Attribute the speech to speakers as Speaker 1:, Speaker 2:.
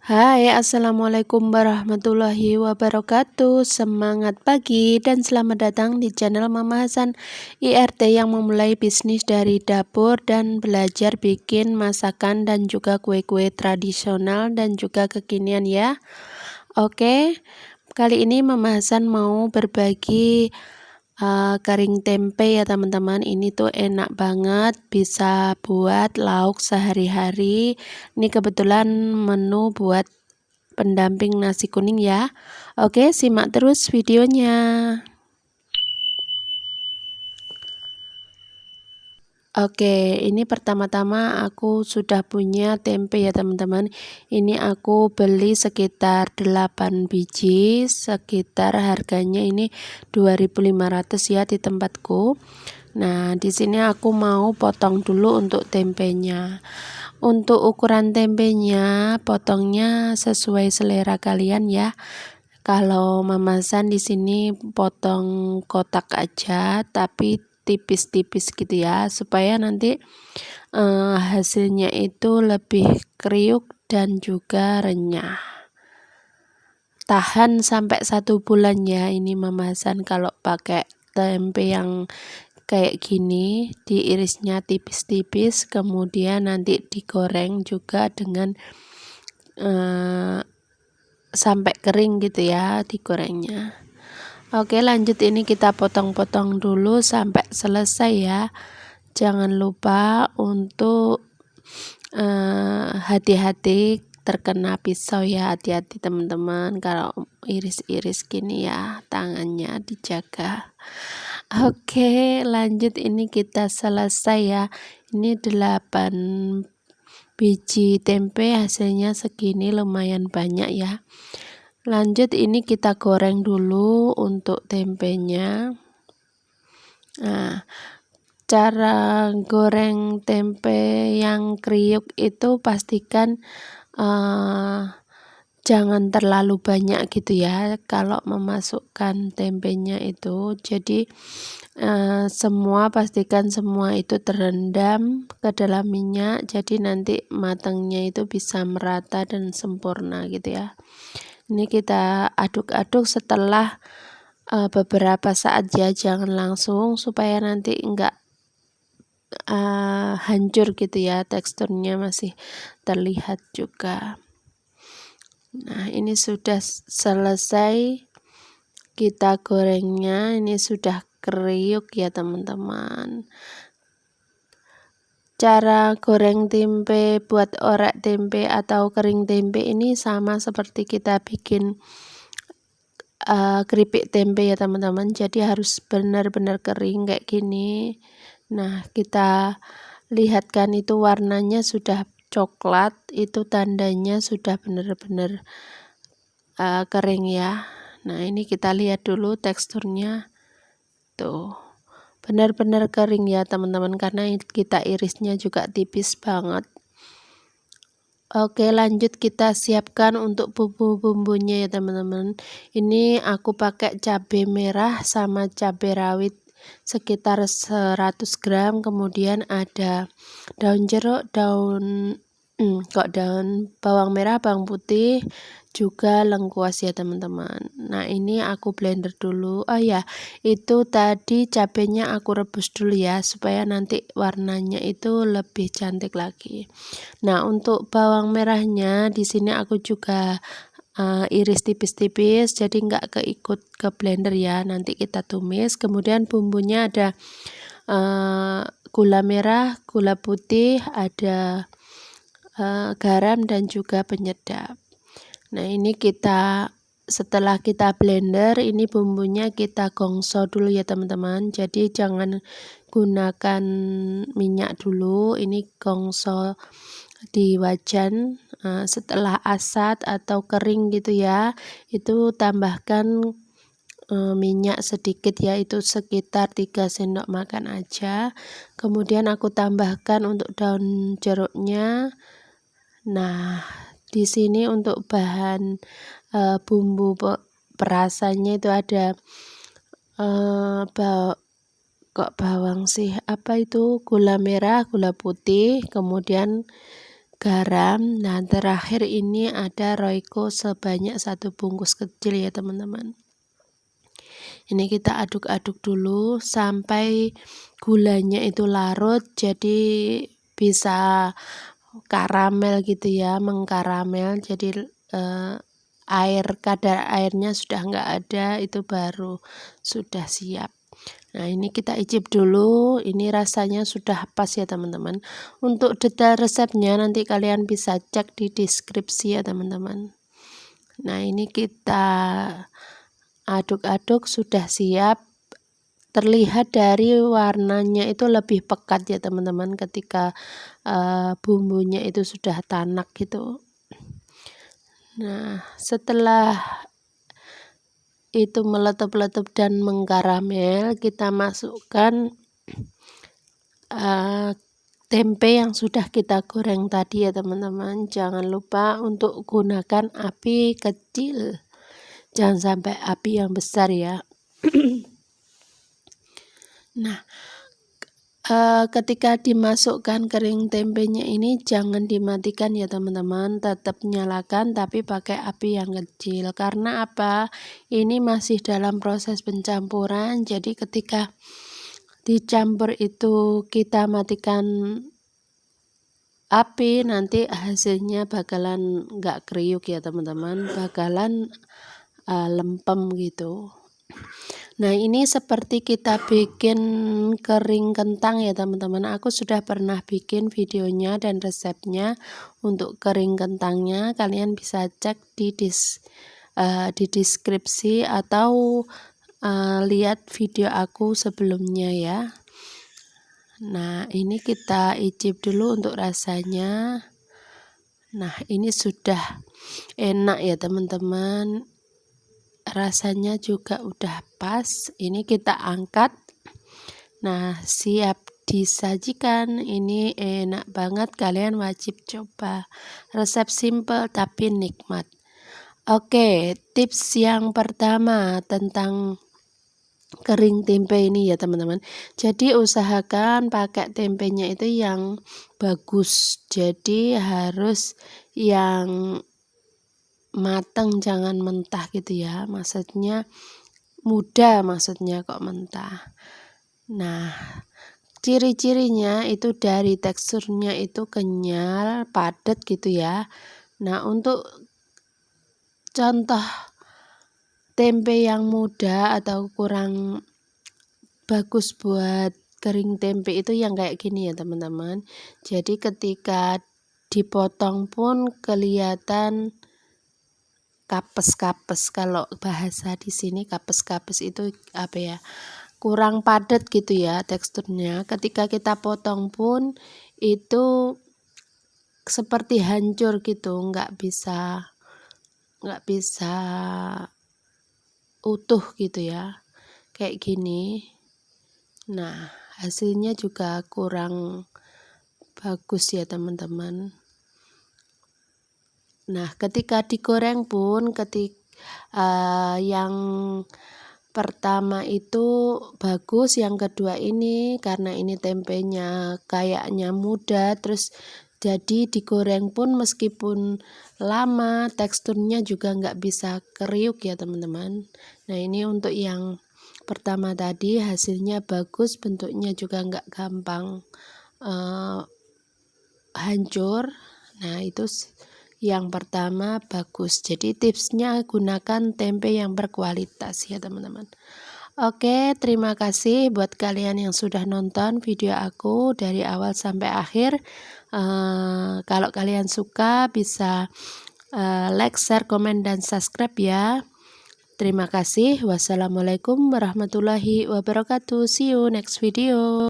Speaker 1: Hai, assalamualaikum warahmatullahi wabarakatuh. Semangat pagi dan selamat datang di channel Mama Hasan IRT yang memulai bisnis dari dapur dan belajar bikin masakan dan juga kue-kue tradisional dan juga kekinian ya. Oke, kali ini Mama Hasan mau berbagi kering tempe ya teman-teman. Ini tuh enak banget, bisa buat lauk sehari-hari. Ini kebetulan menu buat pendamping nasi kuning ya. Oke, simak terus videonya. Oke, ini pertama-tama aku sudah punya tempe ya teman-teman. Ini aku beli sekitar 8 biji, sekitar harganya ini 2.500 ya di tempatku. Nah, di sini aku mau potong dulu untuk tempenya. Untuk ukuran tempenya, potongnya sesuai selera kalian ya. Kalau memasan di sini potong kotak aja, tapi tipis-tipis gitu ya, supaya nanti hasilnya itu lebih kriuk dan juga renyah. Tahan sampai 1 bulan ya ini memasan kalau pakai tempe yang kayak gini, diirisnya tipis-tipis, kemudian nanti digoreng juga dengan sampai kering gitu ya digorengnya. Oke, lanjut, ini kita potong-potong dulu sampai selesai ya. Jangan lupa untuk hati-hati terkena pisau ya, hati-hati teman-teman kalau iris-iris gini ya, tangannya dijaga. Oke, lanjut, ini kita selesai ya. Ini 8 biji tempe, hasilnya segini, lumayan banyak ya. Lanjut, ini kita goreng dulu untuk tempenya. Nah, cara goreng tempe yang kriuk itu pastikan jangan terlalu banyak gitu ya kalau memasukkan tempenya itu. Jadi pastikan semua itu terendam ke dalam minyak, jadi nanti matangnya itu bisa merata dan sempurna gitu ya. Ini kita aduk-aduk setelah beberapa saat ya, jangan langsung supaya nanti enggak hancur gitu ya, teksturnya masih terlihat juga. Nah, ini sudah selesai kita gorengnya, ini sudah kriuk ya teman-teman. Cara goreng tempe buat orek tempe atau kering tempe ini sama seperti kita bikin keripik tempe ya teman-teman. Jadi harus benar-benar kering kayak gini. Nah, kita lihatkan itu warnanya sudah coklat, itu tandanya sudah benar-benar kering ya. Nah, ini kita lihat dulu teksturnya tuh, benar-benar kering ya teman-teman, karena kita irisnya juga tipis banget. Oke, lanjut kita siapkan untuk bumbu-bumbunya ya teman-teman. Ini aku pakai cabai merah sama cabai rawit sekitar 100 gram, kemudian ada daun jeruk, daun bawang merah, bawang putih, juga lengkuas ya teman-teman. Nah, ini aku blender dulu. Oh ya, itu tadi cabenya aku rebus dulu ya, supaya nanti warnanya itu lebih cantik lagi. Nah, untuk bawang merahnya di sini aku juga iris tipis-tipis, jadi nggak keikut ke blender ya, nanti kita tumis. Kemudian bumbunya ada gula merah, gula putih, ada garam dan juga penyedap. Nah, ini setelah kita blender, ini bumbunya kita gongso dulu ya teman-teman. Jadi jangan gunakan minyak dulu, ini gongso di wajan. Setelah asat atau kering gitu ya, itu tambahkan minyak sedikit ya, itu sekitar 3 sendok makan aja. Kemudian aku tambahkan untuk daun jeruknya. Nah, di sini untuk bahan bumbu perasannya itu ada bawang sih, apa itu, gula merah, gula putih, kemudian garam. Nah, terakhir ini ada Royco sebanyak 1 bungkus kecil ya teman-teman. Ini kita aduk-aduk dulu sampai gulanya itu larut, jadi bisa karamel gitu ya, mengkaramel. Jadi kadar airnya sudah enggak ada, itu baru sudah siap. Nah, ini kita icip dulu, ini rasanya sudah pas ya teman-teman. Untuk detail resepnya nanti kalian bisa cek di deskripsi ya teman-teman. Nah, ini kita aduk-aduk sudah siap. Terlihat dari warnanya itu lebih pekat ya teman-teman ketika bumbunya itu sudah tanak gitu. Nah, setelah itu meletup-letup dan mengkaramel, kita masukkan tempe yang sudah kita goreng tadi ya teman-teman. Jangan lupa untuk gunakan api kecil, jangan sampai api yang besar ya. Nah, ketika dimasukkan kering tempenya ini jangan dimatikan ya teman-teman, tetap nyalakan tapi pakai api yang kecil. Karena apa? Ini masih dalam proses pencampuran, jadi ketika dicampur itu kita matikan api, nanti hasilnya bakalan nggak kriuk ya teman-teman, bakalan lempem gitu. Nah, ini seperti kita bikin kering kentang ya teman-teman. Aku sudah pernah bikin videonya dan resepnya untuk kering kentangnya. Kalian bisa cek di deskripsi atau lihat video aku sebelumnya ya. Nah, ini kita icip dulu untuk rasanya. Nah, ini sudah enak ya teman-teman. Rasanya juga udah pas. Ini kita angkat. Nah, siap disajikan. Ini enak banget, kalian wajib coba. Resep simple tapi nikmat. Oke, tips yang pertama tentang kering tempe ini ya teman-teman. Jadi usahakan pakai tempenya itu yang bagus. Jadi harus yang matang, jangan mentah gitu ya, maksudnya muda, maksudnya kok mentah. Nah, ciri-cirinya itu dari teksturnya itu kenyal, padat gitu ya. Nah, untuk contoh tempe yang muda atau kurang bagus buat kering tempe itu yang kayak gini ya teman-teman. Jadi ketika dipotong pun kelihatan kapes-kapes. Kalau bahasa di sini kapes-kapes itu apa ya, kurang padat gitu ya teksturnya. Ketika kita potong pun itu seperti hancur gitu, nggak bisa utuh gitu ya, kayak gini. Nah, hasilnya juga kurang bagus ya teman-teman. Nah, ketika digoreng pun yang pertama itu bagus, yang kedua ini karena ini tempenya kayaknya muda, terus jadi digoreng pun meskipun lama teksturnya juga nggak bisa kriuk ya teman-teman. Nah, ini untuk yang pertama tadi hasilnya bagus, bentuknya juga nggak gampang hancur. Nah, itu yang pertama bagus. Jadi tipsnya gunakan tempe yang berkualitas ya teman-teman. Oke, terima kasih buat kalian yang sudah nonton video aku dari awal sampai akhir. Kalau kalian suka bisa like, share, komen, dan subscribe ya. Terima kasih. Wassalamualaikum warahmatullahi wabarakatuh. See you next video.